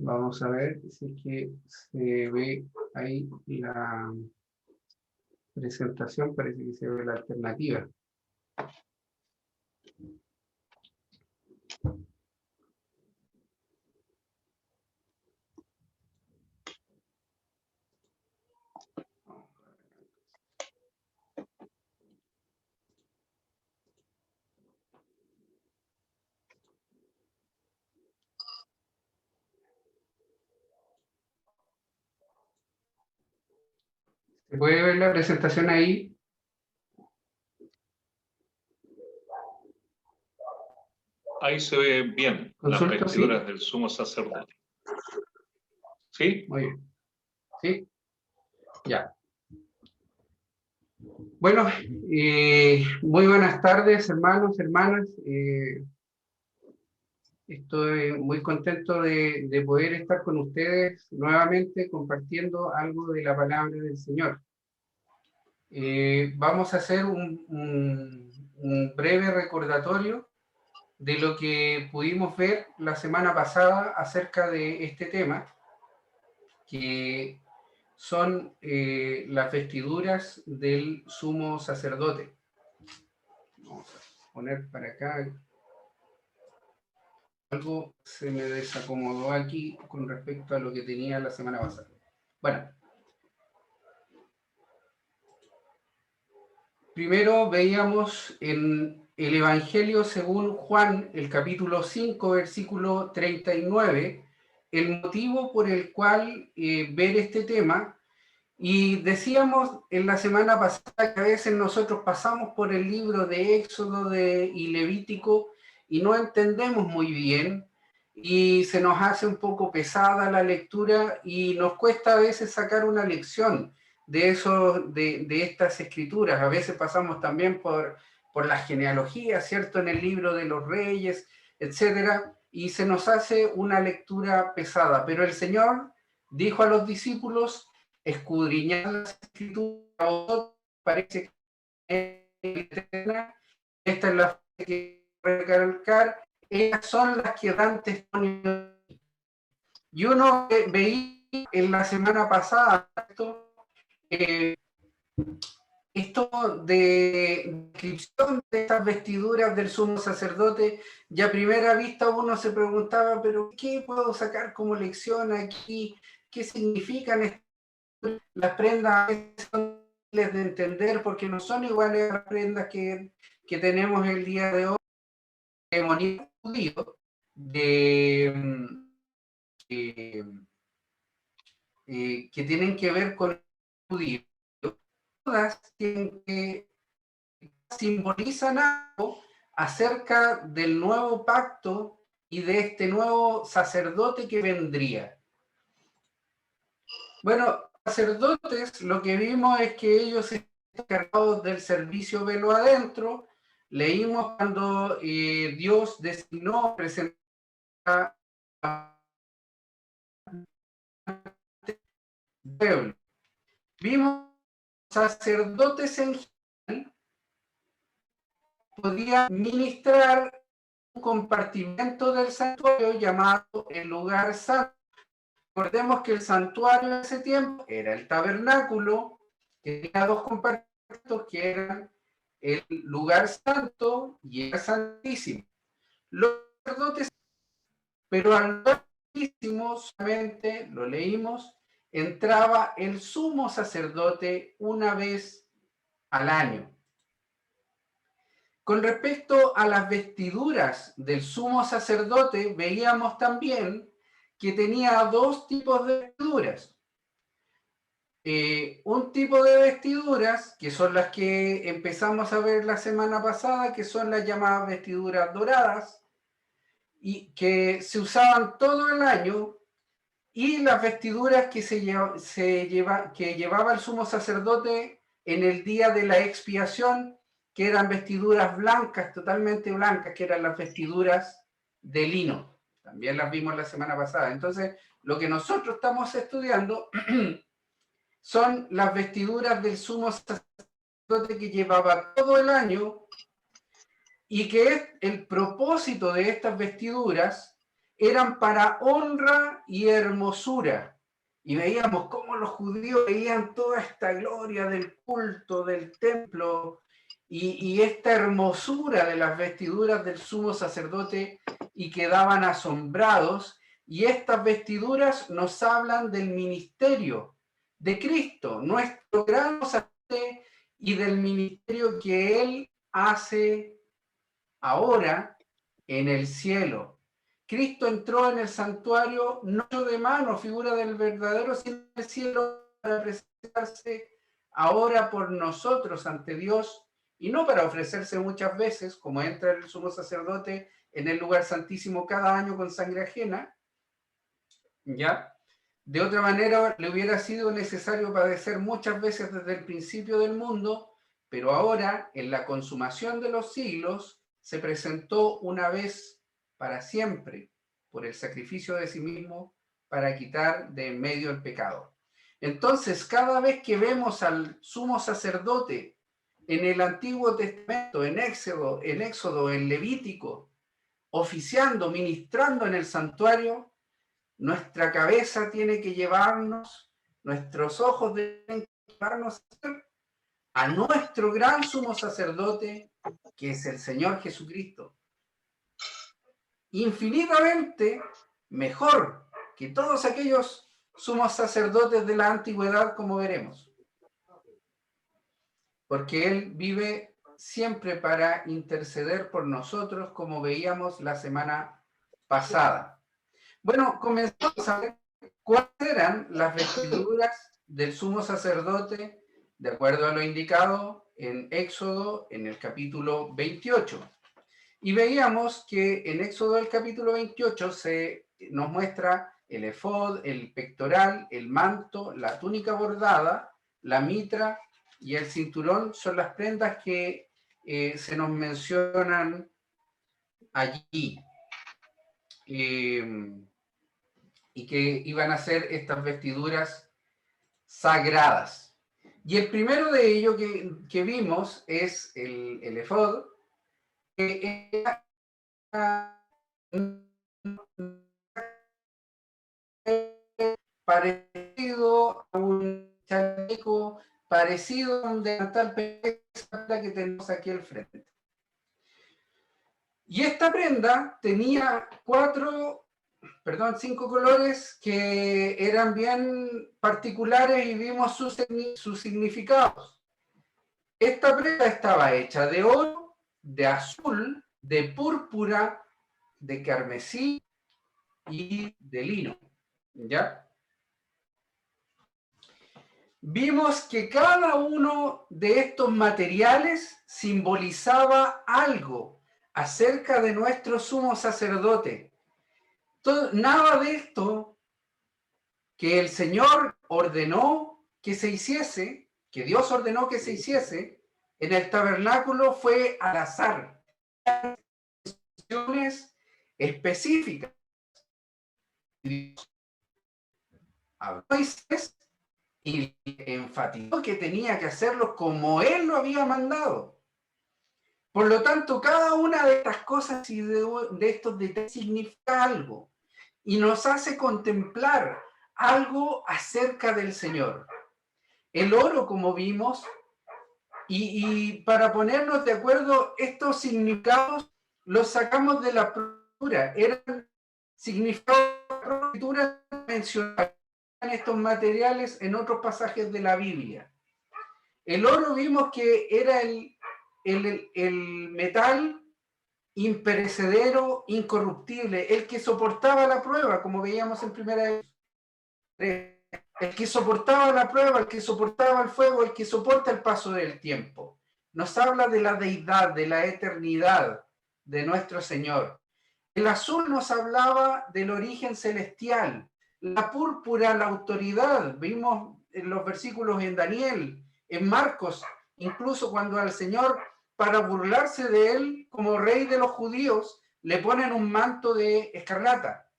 Vamos a ver si es que se ve ahí la presentación, parece que se ve la alternativa. ¿Se puede ver la presentación ahí? Ahí se ve bien las Consulto, vestiduras ¿sí? del sumo sacerdote. ¿Sí? Muy bien. ¿Sí? Ya. Bueno, muy buenas tardes, hermanos, hermanas. Estoy muy contento de poder estar con ustedes nuevamente compartiendo algo de la palabra del Señor. Vamos a hacer un breve recordatorio de lo que pudimos ver la semana pasada acerca de este tema, que son las vestiduras del sumo sacerdote. Vamos a poner para acá. Algo se me desacomodó aquí con respecto a lo que tenía la semana pasada. Bueno, primero veíamos en el Evangelio según Juan, el capítulo 5, versículo 39, el motivo por el cual ver este tema. Y decíamos en la semana pasada que a veces nosotros pasamos por el libro de Éxodo y Levítico y no entendemos muy bien y se nos hace un poco pesada la lectura y nos cuesta a veces sacar una lección de estas escrituras. A veces pasamos también por la genealogía, ¿cierto? En el libro de los reyes, etcétera, y se nos hace una lectura pesada. Pero el Señor dijo a los discípulos: escudriñad las escrituras, parece que esta es la frase que recalcar, ellas son las que dan testimonio. Y uno veía en la semana pasada esto de descripción de estas vestiduras del sumo sacerdote, y a primera vista uno se preguntaba, pero ¿qué puedo sacar como lección aquí? ¿Qué significan las prendas? Son difíciles de entender porque no son iguales a las prendas que tenemos el día de hoy, de demonio judío, que tienen que ver con el judío. Todas tienen que simbolizan algo acerca del nuevo pacto y de este nuevo sacerdote que vendría. Bueno, sacerdotes, lo que vimos es que ellos están encargados del servicio velo adentro. Leímos cuando Dios designó presentar al pueblo. Vimos sacerdotes en general podían ministrar un compartimento del santuario llamado el lugar santo. Recordemos que el santuario en ese tiempo era el tabernáculo, que tenía dos compartimentos que eran el lugar santo y el santísimo. Los sacerdotes, pero al lugar santísimo solamente, lo leímos, entraba el sumo sacerdote una vez al año. Con respecto a las vestiduras del sumo sacerdote, veíamos también que tenía dos tipos de vestiduras. Un tipo de vestiduras, que son las que empezamos a ver la semana pasada, que son las llamadas vestiduras doradas, y que se usaban todo el año, y las vestiduras que llevaba el sumo sacerdote en el día de la expiación, que eran vestiduras blancas, totalmente blancas, que eran las vestiduras de lino. También las vimos la semana pasada. Entonces, lo que nosotros estamos estudiando son las vestiduras del sumo sacerdote que llevaba todo el año, y que el propósito de estas vestiduras eran para honra y hermosura. Y veíamos cómo los judíos veían toda esta gloria del culto, del templo, y esta hermosura de las vestiduras del sumo sacerdote, y quedaban asombrados. Y estas vestiduras nos hablan del ministerio de Cristo, nuestro gran sacerdote, y del ministerio que Él hace ahora en el cielo. Cristo entró en el santuario no de mano, figura del verdadero, sino en el cielo, para presentarse ahora por nosotros ante Dios, y no para ofrecerse muchas veces, como entra el sumo sacerdote en el lugar santísimo cada año con sangre ajena, ¿ya? De otra manera, le hubiera sido necesario padecer muchas veces desde el principio del mundo, pero ahora, en la consumación de los siglos, se presentó una vez para siempre por el sacrificio de sí mismo para quitar de en medio el pecado. Entonces, cada vez que vemos al sumo sacerdote en el Antiguo Testamento, en Éxodo, en Levítico, oficiando, ministrando en el santuario, nuestra cabeza tiene que llevarnos, nuestros ojos deben llevarnos a nuestro gran sumo sacerdote, que es el Señor Jesucristo. Infinitamente mejor que todos aquellos sumos sacerdotes de la antigüedad, como veremos. Porque Él vive siempre para interceder por nosotros, como veíamos la semana pasada. Bueno, comenzamos a ver cuáles eran las vestiduras del sumo sacerdote, de acuerdo a lo indicado en Éxodo, en el capítulo 28. Y veíamos que en Éxodo del capítulo 28 se nos muestra el efod, el pectoral, el manto, la túnica bordada, la mitra y el cinturón son las prendas que se nos mencionan allí. Y que iban a ser estas vestiduras sagradas. Y el primero de ellos que vimos es el efod, que era parecido a un chaleco, parecido a un delantal que tenemos aquí al frente. Y esta prenda tenía cinco colores que eran bien particulares y vimos sus significados. Esta prenda estaba hecha de oro, de azul, de púrpura, de carmesí y de lino. ¿Ya? Vimos que cada uno de estos materiales simbolizaba algo acerca de nuestro sumo sacerdote. Nada de esto que el Señor ordenó que se hiciese, que Dios ordenó que se hiciese, en el tabernáculo fue al azar. Instrucciones específicas. A Moisés y enfatizó que tenía que hacerlo como Él lo había mandado. Por lo tanto, cada una de estas cosas y de estos detalles significa algo y nos hace contemplar algo acerca del Señor. El oro, como vimos, y para ponernos de acuerdo, estos significados los sacamos de la escritura, eran significados de la escritura mencionados en estos materiales en otros pasajes de la Biblia. El oro vimos que era el metal imperecedero, incorruptible, el que soportaba la prueba, como veíamos en primera vez. El que soportaba la prueba, el que soportaba el fuego, el que soporta el paso del tiempo. Nos habla de la deidad, de la eternidad de nuestro Señor. El azul nos hablaba del origen celestial. La púrpura, la autoridad. Vimos en los versículos en Daniel, en Marcos, incluso cuando al Señor, para burlarse de él como rey de los judíos, le ponen un manto de escarlata.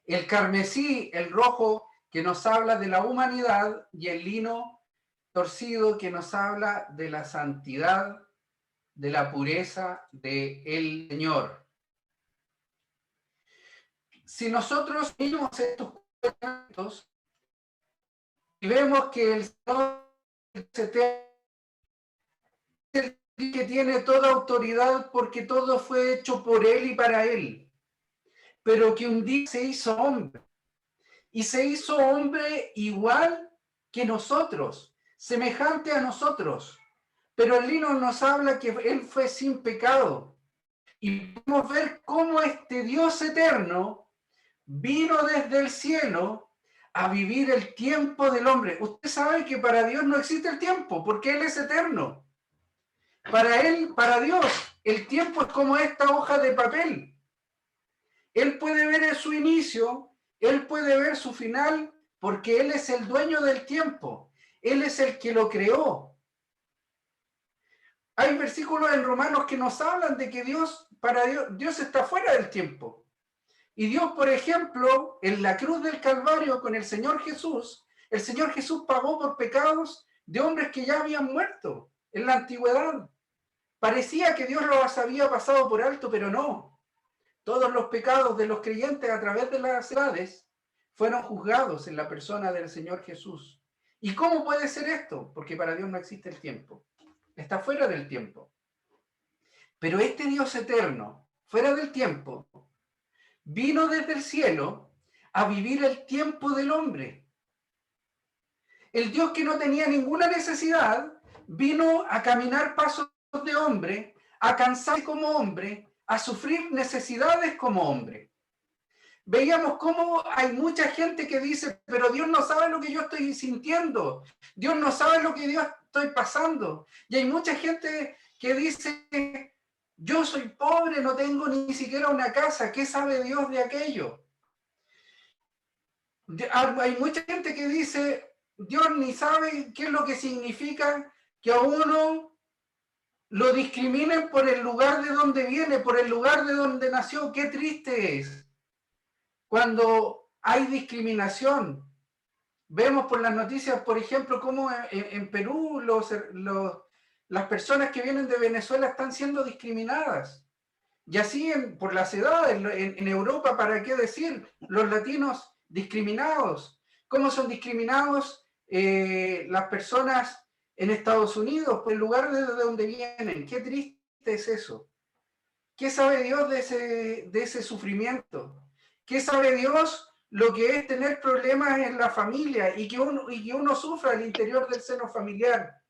El carmesí, el rojo, que nos habla de la humanidad, y el lino torcido, que nos habla de la santidad, de la pureza del Señor. si nosotros vimos estos cuentos y vemos que el Señor es el que tiene toda autoridad porque todo fue hecho por Él y para Él, pero que un día se hizo hombre, y se hizo hombre igual que nosotros, semejante a nosotros, pero el libro nos habla que Él fue sin pecado, y podemos ver cómo este Dios eterno vino desde el cielo a vivir el tiempo del hombre. Usted sabe que para Dios no existe el tiempo, porque Él es eterno. Para Él, para Dios, el tiempo es como esta hoja de papel. Él puede ver su inicio, Él puede ver su final, porque Él es el dueño del tiempo. Él es el que lo creó. Hay versículos en Romanos que nos hablan de que para Dios está fuera del tiempo. Y Dios, por ejemplo, en la cruz del Calvario con el Señor Jesús pagó por pecados de hombres que ya habían muerto en la antigüedad. Parecía que Dios los había pasado por alto, pero no. Todos los pecados de los creyentes a través de las edades fueron juzgados en la persona del Señor Jesús. ¿Y cómo puede ser esto? Porque para Dios no existe el tiempo. Está fuera del tiempo. Pero este Dios eterno, fuera del tiempo, vino desde el cielo a vivir el tiempo del hombre. El Dios que no tenía ninguna necesidad vino a caminar pasos de hombre, a cansarse como hombre, a sufrir necesidades como hombre. Veíamos cómo hay mucha gente que dice, pero Dios no sabe lo que yo estoy sintiendo, Dios no sabe lo que yo estoy pasando. Y hay mucha gente que dice, yo soy pobre, no tengo ni siquiera una casa, ¿qué sabe Dios de aquello? Hay mucha gente que dice, Dios ni sabe qué es lo que significa que a uno lo discriminen por el lugar de donde viene, por el lugar de donde nació. Qué triste es cuando hay discriminación. Vemos por las noticias, por ejemplo, cómo en Perú las personas que vienen de Venezuela están siendo discriminadas. Y así por las edades, en Europa, ¿para qué decir? Los latinos discriminados. ¿Cómo son discriminados las personas en Estados Unidos por el lugar de donde vienen? Qué triste es eso. ¿Qué sabe Dios de ese sufrimiento? ¿Qué sabe Dios lo que es tener problemas en la familia y que uno sufra al interior del seno familiar?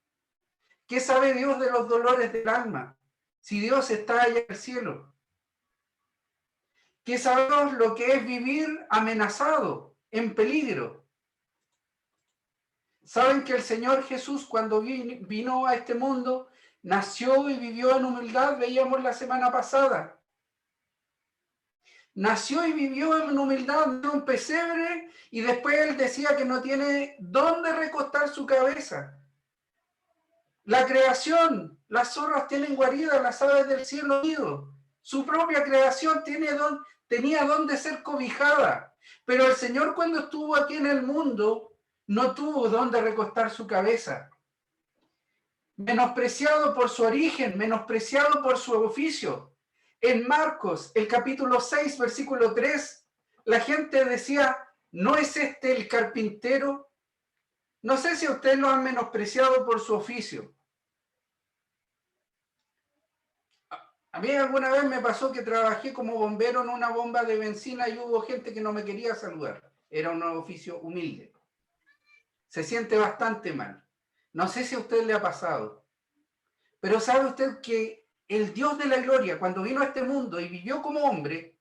¿Qué sabe Dios de los dolores del alma? Si Dios está allá en el cielo. ¿Qué sabemos lo que es vivir amenazado, en peligro? ¿Saben que el Señor Jesús, cuando vino a este mundo, nació y vivió en humildad? Veíamos la semana pasada. Nació y vivió en humildad en un pesebre y después él decía que no tiene dónde recostar su cabeza. La creación, las zorras tienen guarida, las aves del cielo nido. Su propia creación tenía dónde ser cobijada. Pero el Señor, cuando estuvo aquí en el mundo, no tuvo dónde recostar su cabeza. Menospreciado por su origen, menospreciado por su oficio. En Marcos, el capítulo 6, versículo 3, la gente decía, ¿no es este el carpintero? No sé si ustedes lo han menospreciado por su oficio. A mí alguna vez me pasó que trabajé como bombero en una bomba de benzina y hubo gente que no me quería saludar. Era un oficio humilde. Se siente bastante mal. No sé si a usted le ha pasado. Pero ¿sabe usted que el Dios de la gloria, cuando vino a este mundo y vivió como hombre,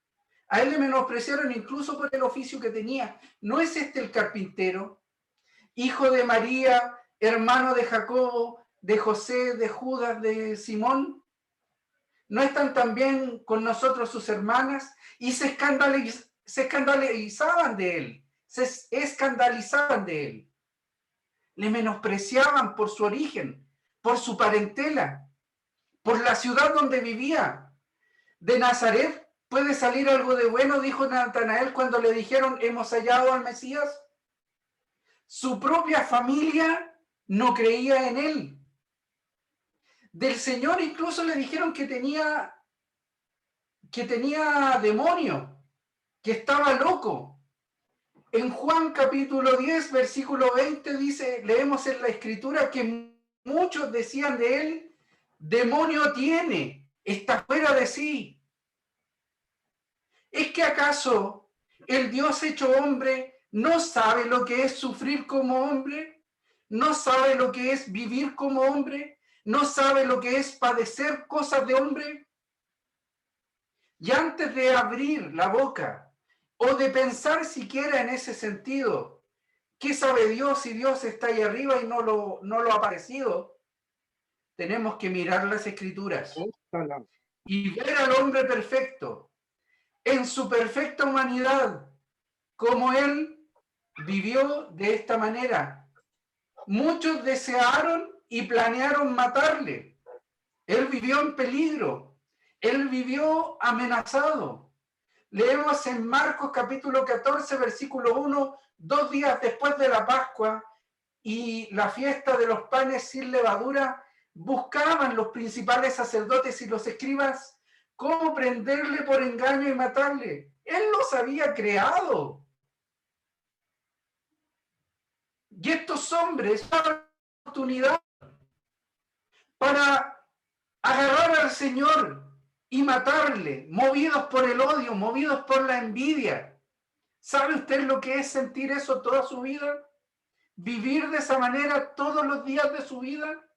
a él le menospreciaron incluso por el oficio que tenía? ¿No es este el carpintero, hijo de María, hermano de Jacobo, de José, de Judas, de Simón? ¿No están también con nosotros sus hermanas? Y se escandalizaban de él, se escandalizaban de él. Le menospreciaban por su origen, por su parentela, por la ciudad donde vivía. De Nazaret puede salir algo de bueno, dijo Natanael cuando le dijeron, hemos hallado al Mesías. Su propia familia no creía en él. Del Señor incluso le dijeron que tenía demonio, que estaba loco. En Juan capítulo 10, versículo 20 dice, leemos en la escritura que muchos decían de él, demonio tiene, está fuera de sí. ¿Es que acaso el Dios hecho hombre no sabe lo que es sufrir como hombre? ¿No sabe lo que es vivir como hombre? ¿No sabe lo que es padecer cosas de hombre? Y antes de abrir la boca o de pensar siquiera en ese sentido, ¿qué sabe Dios si Dios está ahí arriba y no lo ha aparecido? Tenemos que mirar las escrituras y ver al hombre perfecto en su perfecta humanidad, como él vivió de esta manera. Muchos desearon y planearon matarle. Él vivió en peligro. Él vivió amenazado. Leemos en Marcos capítulo 14, versículo 1, 2 días después de la Pascua y la fiesta de los panes sin levadura, buscaban los principales sacerdotes y los escribas cómo prenderle por engaño y matarle. Él los había creado. Y estos hombres daban oportunidad para agarrar al Señor y matarle, movidos por el odio, movidos por la envidia. ¿Sabe usted lo que es sentir eso toda su vida? ¿Vivir de esa manera todos los días de su vida?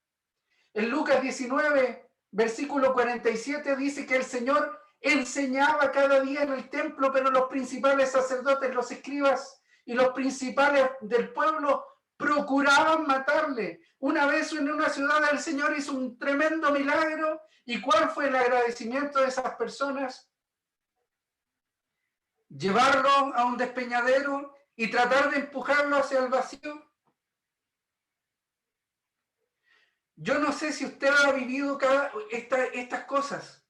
En Lucas 19, versículo 47 dice que el Señor enseñaba cada día en el templo, pero los principales sacerdotes, los escribas y los principales del pueblo procuraban matarle. Una vez en una ciudad el Señor hizo un tremendo milagro. ¿Y cuál fue el agradecimiento de esas personas? Llevarlo a un despeñadero y tratar de empujarlo hacia el vacío. Yo no sé si usted ha vivido estas cosas,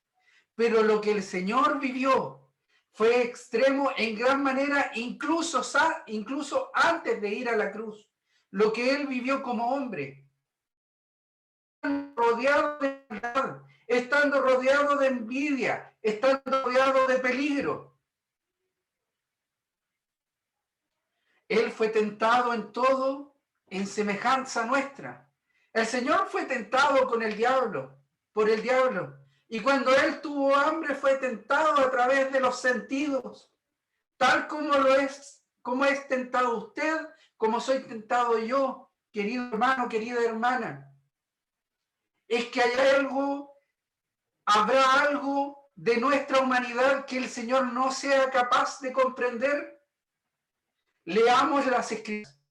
pero lo que el Señor vivió fue extremo en gran manera, incluso antes de ir a la cruz. Lo que Él vivió como hombre, rodeado de maldad, estando rodeado de envidia, estando rodeado de peligro. Él fue tentado en todo, en semejanza nuestra. El Señor fue tentado por el diablo. Y cuando Él tuvo hambre, fue tentado a través de los sentidos, tal como es tentado usted, como soy tentado yo, querido hermano, querida hermana. Es que habrá algo de nuestra humanidad que el Señor no sea capaz de comprender. Leamos las escrituras,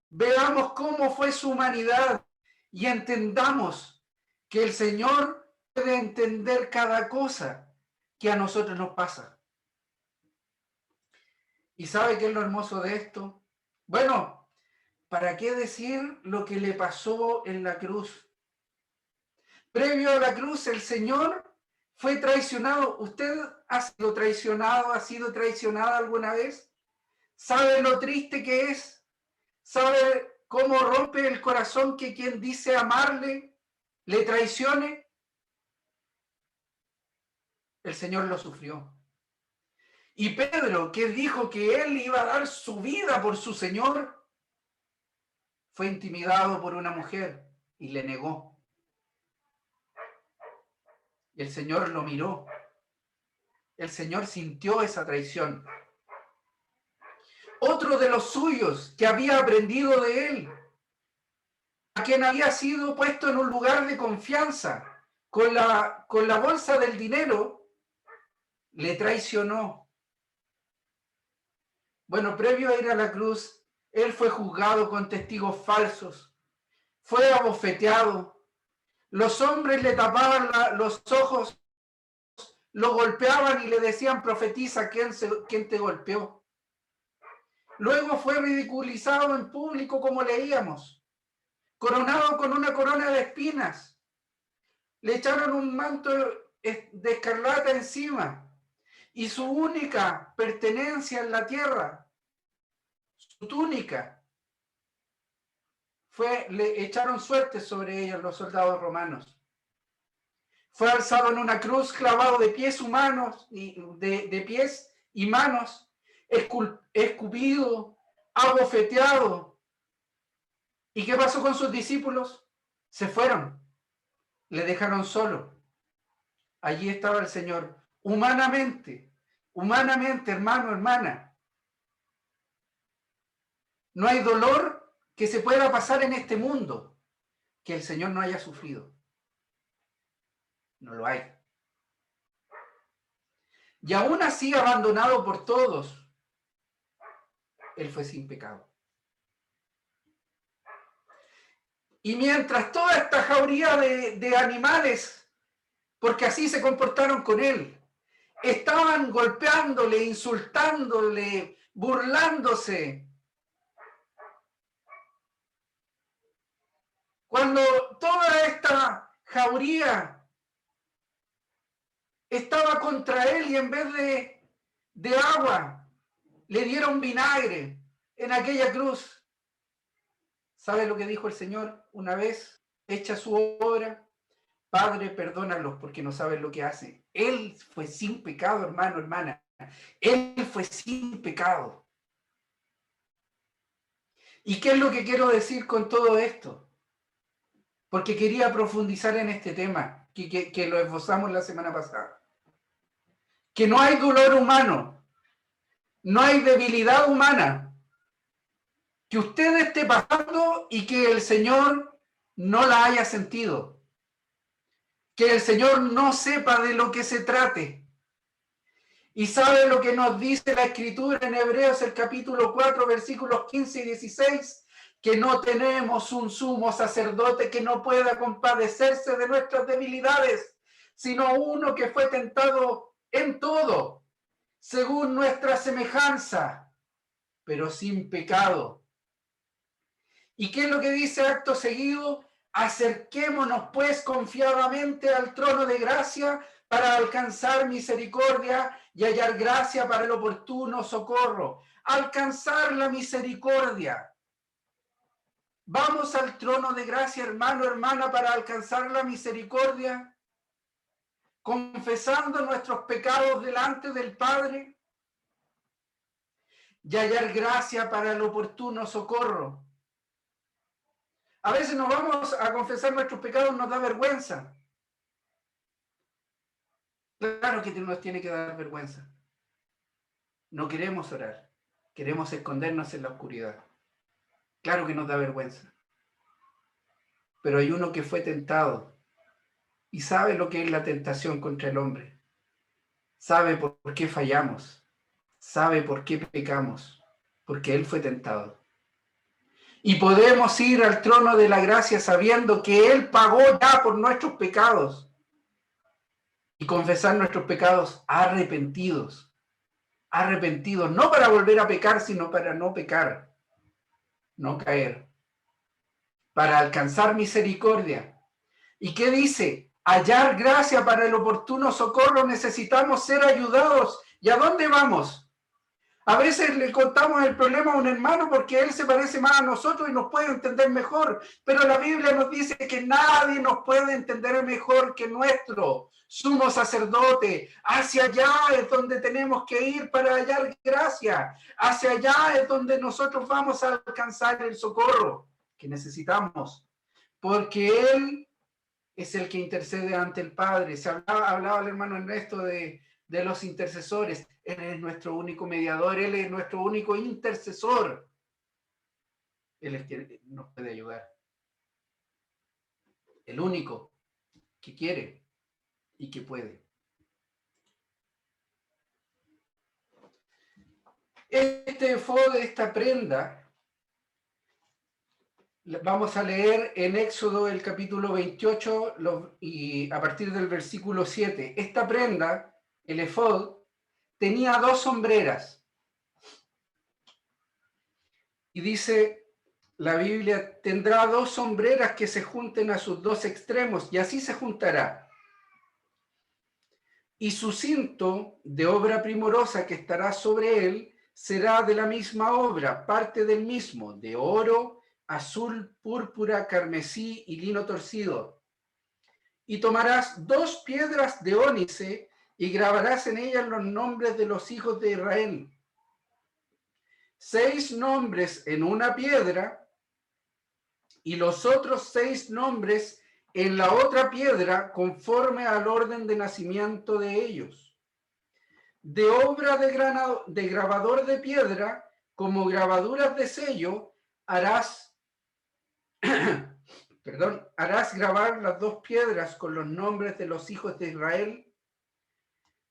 veamos cómo fue su humanidad y entendamos que el Señor puede entender cada cosa que a nosotros nos pasa. ¿Y sabe qué es lo hermoso de esto? Bueno, ¿para qué decir lo que le pasó en la cruz? Previo a la cruz, el Señor fue traicionado. ¿Usted ha sido traicionado, ha sido traicionada alguna vez? ¿Sabe lo triste que es? ¿Sabe cómo rompe el corazón que quien dice amarle le traicione? El Señor lo sufrió. Y Pedro, que dijo que él iba a dar su vida por su Señor, fue intimidado por una mujer y le negó. Y el Señor lo miró. El Señor sintió esa traición. Otro de los suyos que había aprendido de él, a quien había sido puesto en un lugar de confianza con la bolsa del dinero, le traicionó. Bueno, previo a ir a la cruz, él fue juzgado con testigos falsos, fue abofeteado, los hombres le tapaban los ojos, lo golpeaban y le decían, profetiza, ¿quién te golpeó? Luego fue ridiculizado en público, como leíamos, coronado con una corona de espinas, le echaron un manto de escarlata encima y su única pertenencia en la tierra, su túnica, le echaron suerte sobre ellos los soldados romanos. Fue alzado en una cruz, clavado de pies humanos y de pies y manos escupido, abofeteado. ¿Y qué pasó con sus discípulos? Se fueron, le dejaron solo. Allí estaba el Señor, humanamente, hermano, hermana. No hay dolor que se pueda pasar en este mundo que el Señor no haya sufrido. No lo hay. Y aún así, abandonado por todos, Él fue sin pecado. Y mientras toda esta jauría de animales, porque así se comportaron con Él, estaban golpeándole, insultándole, burlándose, cuando toda esta jauría estaba contra Él y en vez de agua, le dieron vinagre en aquella cruz. ¿Sabe lo que dijo el Señor una vez hecha su obra? Padre, perdónalos porque no saben lo que hacen. Él fue sin pecado, hermano, hermana. Él fue sin pecado. ¿Y qué es lo que quiero decir con todo esto? Porque quería profundizar en este tema que lo esbozamos la semana pasada. Que no hay dolor humano, no hay debilidad humana que usted esté pasando y que el Señor no la haya sentido. Que el Señor no sepa de lo que se trate. Y sabe lo que nos dice la Escritura en Hebreos, el capítulo 4, versículos 15 y 16, que no tenemos un sumo sacerdote que no pueda compadecerse de nuestras debilidades, sino uno que fue tentado en todo, según nuestra semejanza, pero sin pecado. ¿Y qué es lo que dice acto seguido? Acerquémonos pues confiadamente al trono de gracia para alcanzar misericordia y hallar gracia para el oportuno socorro. Alcanzar la misericordia. Vamos al trono de gracia, hermano, hermana, para alcanzar la misericordia, confesando nuestros pecados delante del Padre y hallar gracia para el oportuno socorro. A veces nos vamos a confesar nuestros pecados, nos da vergüenza. Claro que nos tiene que dar vergüenza. No queremos orar, queremos escondernos en la oscuridad. Claro que nos da vergüenza. Pero hay uno que fue tentado y sabe lo que es la tentación contra el hombre. Sabe por qué fallamos, sabe por qué pecamos, porque Él fue tentado. Y podemos ir al trono de la gracia sabiendo que Él pagó ya por nuestros pecados y confesar nuestros pecados arrepentidos, no para volver a pecar, sino para no pecar, no caer, para alcanzar misericordia. ¿Y qué dice? Hallar gracia para el oportuno socorro, necesitamos ser ayudados. ¿Y a dónde vamos? A veces le contamos el problema a un hermano porque él se parece más a nosotros y nos puede entender mejor, pero la Biblia nos dice que nadie nos puede entender mejor que nuestro sumo sacerdote. Hacia allá es donde tenemos que ir para hallar gracia. Hacia allá es donde nosotros vamos a alcanzar el socorro que necesitamos, porque Él es el que intercede ante el Padre. Se hablaba el hermano Ernesto de los intercesores. Él es nuestro único mediador, Él es nuestro único intercesor. Él es quien nos puede ayudar. El único que quiere y que puede. Este efod, esta prenda, vamos a leer en Éxodo el capítulo 28 y a partir del versículo 7. Esta prenda, el efod, tenía 2 sombreras. Y dice la Biblia, tendrá 2 sombreras que se junten a sus 2 extremos, y así se juntará. Y su cinto de obra primorosa que estará sobre él será de la misma obra, parte del mismo, de oro, azul, púrpura, carmesí y lino torcido. Y tomarás 2 piedras de ónice y grabarás en ellas los nombres de los hijos de Israel. 6 nombres en una piedra y los otros 6 nombres en la otra piedra conforme al orden de nacimiento de ellos. De obra de grabador de piedra, como grabaduras de sello, harás grabar las 2 piedras con los nombres de los hijos de Israel.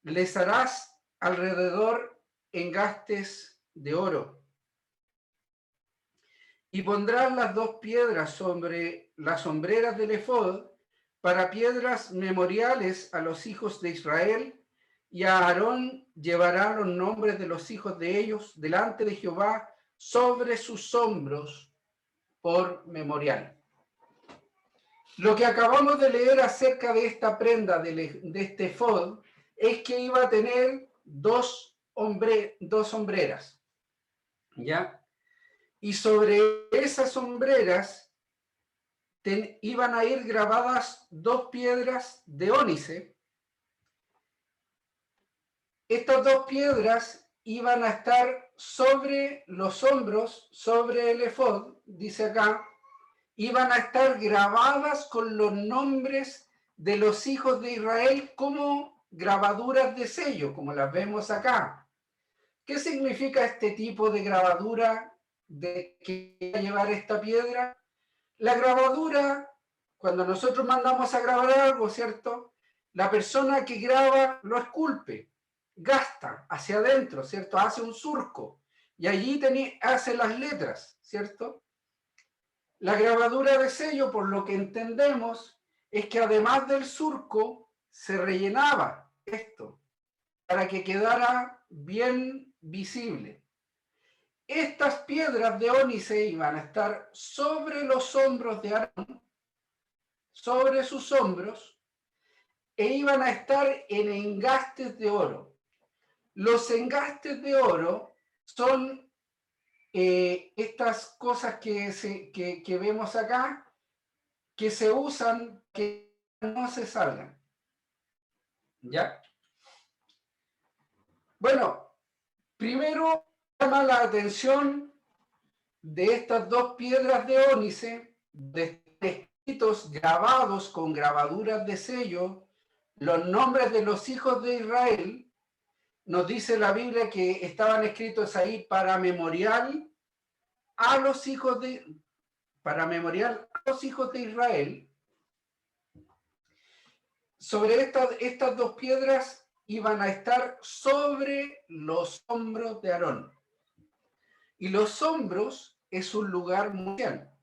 Les harás alrededor engastes de oro. Y pondrás las 2 piedras sobre las sombreras del efod para piedras memoriales a los hijos de Israel, y a Aarón llevará los nombres de los hijos de ellos delante de Jehová sobre sus hombros por memorial. Lo que acabamos de leer acerca de esta prenda, de este efod, es que iba a tener dos sombreras, ¿ya? Y sobre esas sombreras iban a ir grabadas 2 piedras de ónice. Estas 2 piedras iban a estar sobre los hombros, sobre el efod, dice acá, iban a estar grabadas con los nombres de los hijos de Israel como grabaduras de sello, como las vemos acá. ¿Qué significa este tipo de grabadura de que va a llevar esta piedra? La grabadura, cuando nosotros mandamos a grabar algo, ¿cierto? La persona que graba lo esculpe, gasta hacia adentro, ¿cierto? Hace un surco y allí hace las letras, ¿cierto? La grabadura de sello, por lo que entendemos, es que además del surco se rellenaba esto para que quedara bien visible. Estas piedras de ónice iban a estar sobre los hombros de Aarón, sobre sus hombros, e iban a estar en engastes de oro. Los engastes de oro son estas cosas que vemos acá, que se usan, que no se salgan. ¿Ya? Bueno, primero llama la atención de estas 2 piedras de ónice, de escritos grabados con grabaduras de sello, los nombres de los hijos de Israel. Nos dice la Biblia que estaban escritos ahí para memorial a los hijos de Israel. Sobre estas 2 piedras iban a estar sobre los hombros de Aarón. Y los hombros es un lugar mundial.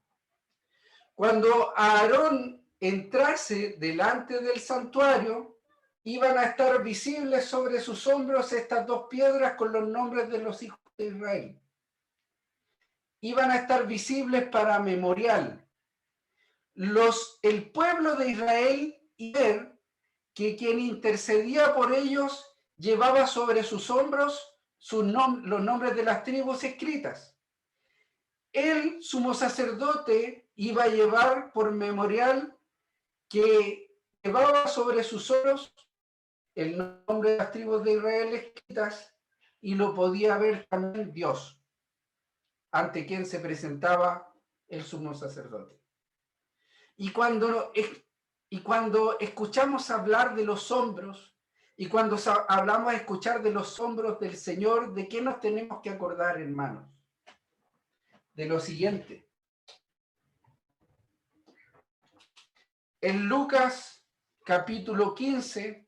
Cuando Aarón entrase delante del santuario, iban a estar visibles sobre sus hombros estas 2 piedras con los nombres de los hijos de Israel. Iban a estar visibles para memorial. El pueblo de Israel y ver que quien intercedía por ellos llevaba sobre sus hombros los nombres de las tribus escritas. El sumo sacerdote iba a llevar por memorial que llevaba sobre sus hombros el nombre de las tribus de Israel escritas, y lo podía ver también Dios, ante quien se presentaba el sumo sacerdote. Y cuando escuchamos hablar de los hombros, y cuando hablamos de escuchar de los hombros del Señor, ¿de qué nos tenemos que acordar, hermanos? De lo siguiente. En Lucas capítulo 15,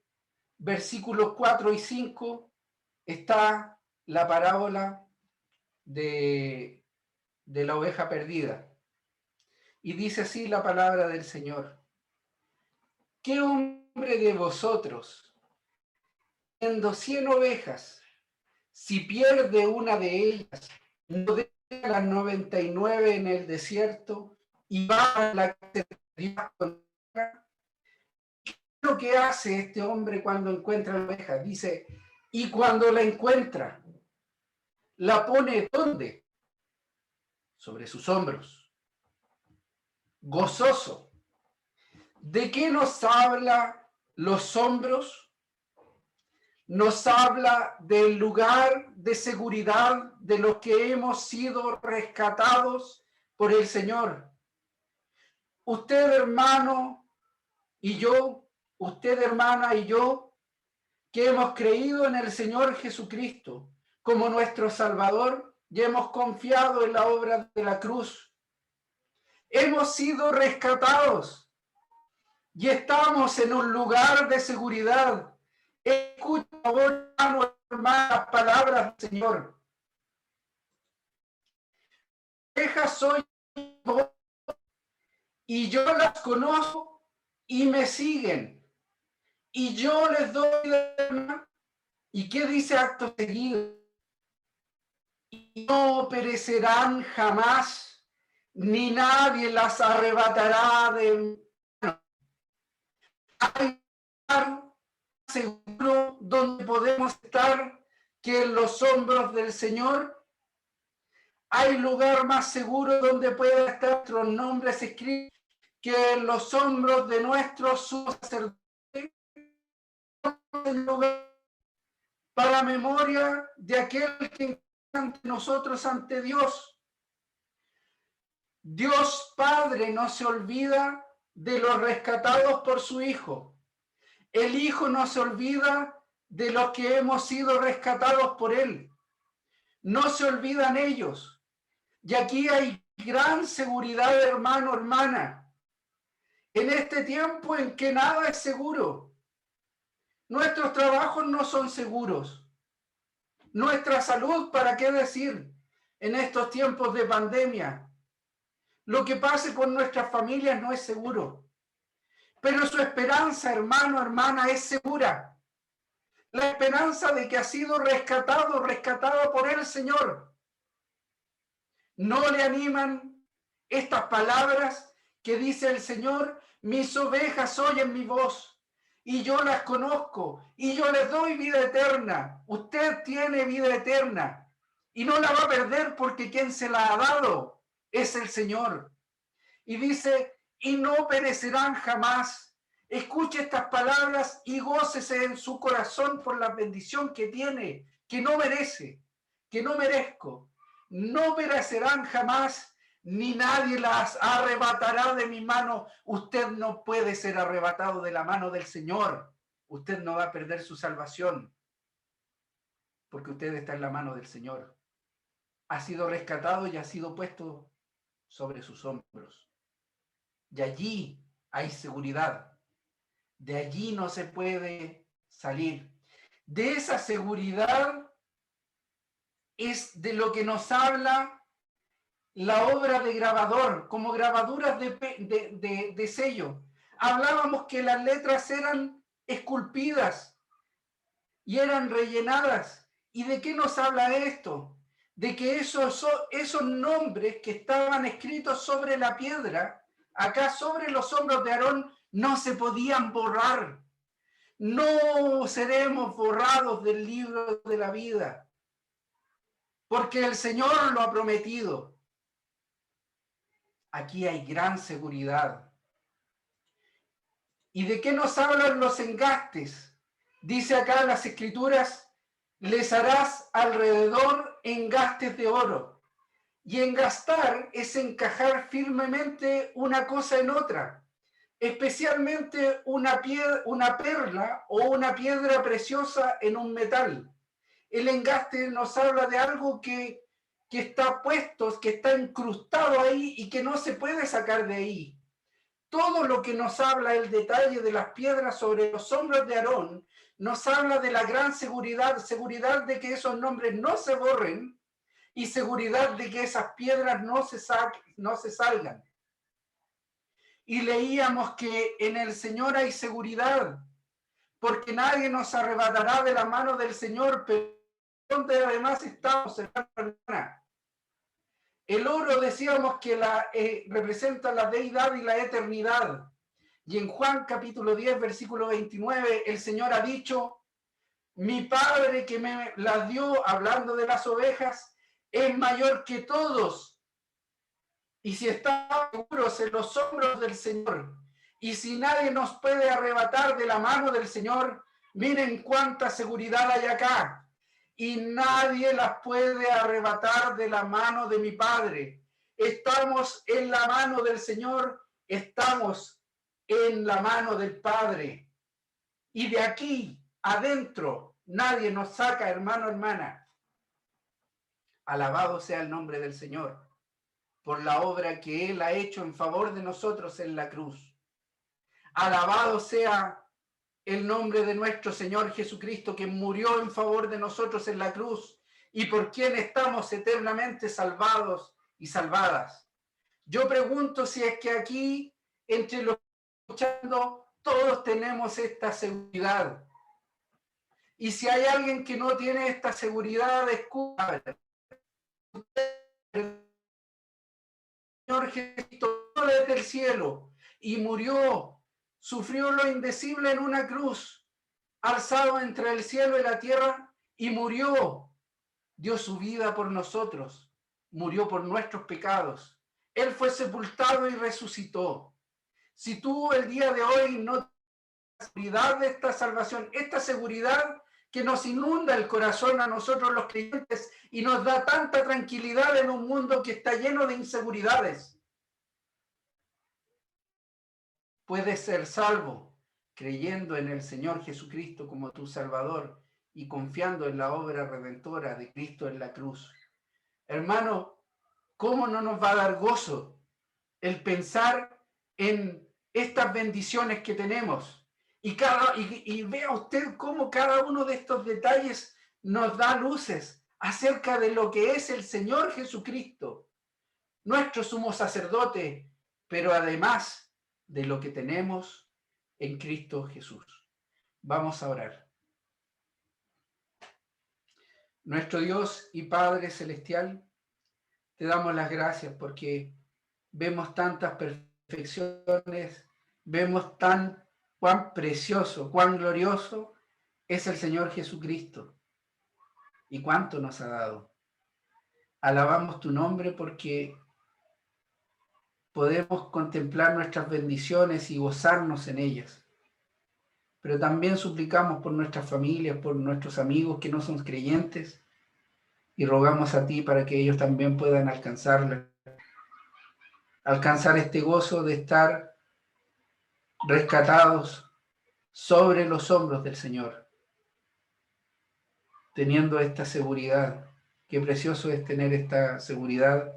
versículos 4 y 5, está la parábola de la oveja perdida. Y dice así la palabra del Señor: ¿qué hombre de vosotros, teniendo 100 ovejas, si pierde una de ellas, no deja las 99 en el desierto y va a la que se encuentra? ¿Qué es lo que hace este hombre cuando encuentra la oveja? Dice, y cuando la encuentra, la pone ¿dónde? Sobre sus hombros, gozoso. ¿De qué nos habla los hombros? nos habla del lugar de seguridad de los que hemos sido rescatados por el Señor. Usted, hermano, y yo, usted, hermana, y yo, que hemos creído en el Señor Jesucristo como nuestro Salvador y hemos confiado en la obra de la cruz. Hemos sido rescatados y estamos en un lugar de seguridad. Escucha, por favor, hermano, las palabras del Señor. Ovejas soy y yo las conozco y me siguen. Y yo les doy de eterna. ¿Y qué dice acto seguido? Y no perecerán jamás, ni nadie las arrebatará de mi mano. Hay lugar seguro donde podemos estar que en los hombros del Señor. Hay lugar más seguro donde pueda estar nuestros nombres escritos que en los hombros de nuestros sacerdotes. Lugar para memoria de aquel que ante nosotros, ante Dios. Dios Padre no se olvida de los rescatados por su Hijo. El Hijo no se olvida de los que hemos sido rescatados por Él. No se olvidan ellos. Y aquí hay gran seguridad, hermano, hermana. En este tiempo en que nada es seguro. Nuestros trabajos no son seguros. Nuestra salud, ¿para qué decir? En estos tiempos de pandemia. Lo que pase con nuestras familias no es seguro. Pero su esperanza, hermano, hermana, es segura. La esperanza de que ha sido rescatado por el Señor. ¿No le animan estas palabras que dice el Señor? Mis ovejas oyen mi voz y yo las conozco y yo les doy vida eterna. Usted tiene vida eterna y no la va a perder porque quien se la ha dado es el Señor. Y dice, y no perecerán jamás. Escuche estas palabras y gócese en su corazón por la bendición que tiene, que no merece, que no merezco. No perecerán jamás, ni nadie las arrebatará de mi mano. Usted no puede ser arrebatado de la mano del Señor. Usted no va a perder su salvación, porque usted está en la mano del Señor. Ha sido rescatado y ha sido puesto sobre sus hombros. Y allí hay seguridad. De allí no se puede salir. De esa seguridad es de lo que nos habla la obra de grabador, como grabaduras de sello. Hablábamos que las letras eran esculpidas y eran rellenadas. ¿Y de qué nos habla esto? De que esos nombres que estaban escritos sobre la piedra, acá sobre los hombros de Aarón, no se podían borrar. No seremos borrados del libro de la vida, porque el Señor lo ha prometido. Aquí hay gran seguridad. ¿Y de qué nos hablan los engastes? Dice acá en las Escrituras, les harás alrededor engastes de oro. Y engastar es encajar firmemente una cosa en otra, especialmente una perla o una piedra preciosa en un metal. El engaste nos habla de algo que está puesto, que está incrustado ahí y que no se puede sacar de ahí. Todo lo que nos habla el detalle de las piedras sobre los hombros de Aarón, nos habla de la gran seguridad de que esos nombres no se borren y seguridad de que esas piedras no se salgan. Y leíamos que en el Señor hay seguridad, porque nadie nos arrebatará de la mano del Señor, pero donde además estamos, hermana. El oro decíamos que representa la deidad y la eternidad. Y en Juan capítulo 10, versículo 29, el Señor ha dicho, mi Padre que me las dio, hablando de las ovejas, es mayor que todos. Y si estamos seguros en los hombros del Señor, y si nadie nos puede arrebatar de la mano del Señor, Miren cuánta seguridad hay acá. Y nadie las puede arrebatar de la mano de mi Padre. Estamos en la mano del Señor, estamos en la mano del Padre. Y de aquí adentro nadie nos saca, hermano, hermana. Alabado sea el nombre del Señor por la obra que Él ha hecho en favor de nosotros en la cruz. Alabado sea el nombre de nuestro Señor Jesucristo, que murió en favor de nosotros en la cruz y por quien estamos eternamente salvados y salvadas. Yo pregunto si es que aquí, entre los escuchando, todos tenemos esta seguridad. Y si hay alguien que no tiene esta seguridad, escucha. El Señor Jesucristo desde el cielo y murió, sufrió lo indecible en una cruz, alzado entre el cielo y la tierra, y murió, dio su vida por nosotros, murió por nuestros pecados. Él fue sepultado y resucitó. Si tú el día de hoy no tienes la seguridad de esta salvación, esta seguridad que nos inunda el corazón a nosotros los creyentes y nos da tanta tranquilidad en un mundo que está lleno de inseguridades, puedes ser salvo creyendo en el Señor Jesucristo como tu Salvador y confiando en la obra redentora de Cristo en la cruz. Hermano, ¿cómo no nos va a dar gozo el pensar en estas bendiciones que tenemos? Y vea usted cómo cada uno de estos detalles nos da luces acerca de lo que es el Señor Jesucristo, nuestro sumo sacerdote, pero además de lo que tenemos en Cristo Jesús. Vamos a orar. Nuestro Dios y Padre Celestial, te damos las gracias porque vemos tantas perfecciones, vemos cuán precioso, cuán glorioso es el Señor Jesucristo y cuánto nos ha dado. Alabamos tu nombre porque podemos contemplar nuestras bendiciones y gozarnos en ellas. Pero también suplicamos por nuestras familias, por nuestros amigos que no son creyentes, y rogamos a ti para que ellos también puedan alcanzar este gozo de estar rescatados sobre los hombros del Señor, teniendo esta seguridad. Qué precioso es tener esta seguridad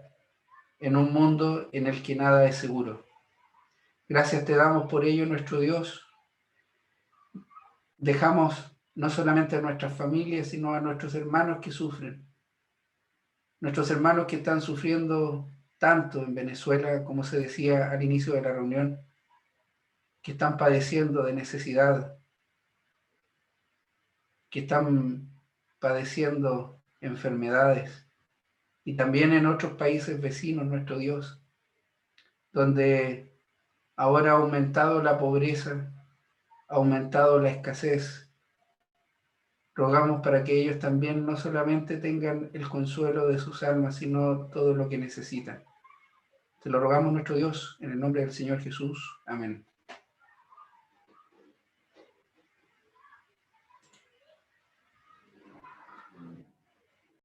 en un mundo en el que nada es seguro. Gracias te damos por ello, nuestro Dios. Dejamos no solamente a nuestras familias, sino a nuestros hermanos que sufren. Nuestros hermanos que están sufriendo tanto en Venezuela, como se decía al inicio de la reunión, que están padeciendo de necesidad, que están padeciendo enfermedades, y también en otros países vecinos, nuestro Dios, donde ahora ha aumentado la pobreza, ha aumentado la escasez. Rogamos para que ellos también no solamente tengan el consuelo de sus almas, sino todo lo que necesitan. Te lo rogamos, nuestro Dios, en el nombre del Señor Jesús. Amén.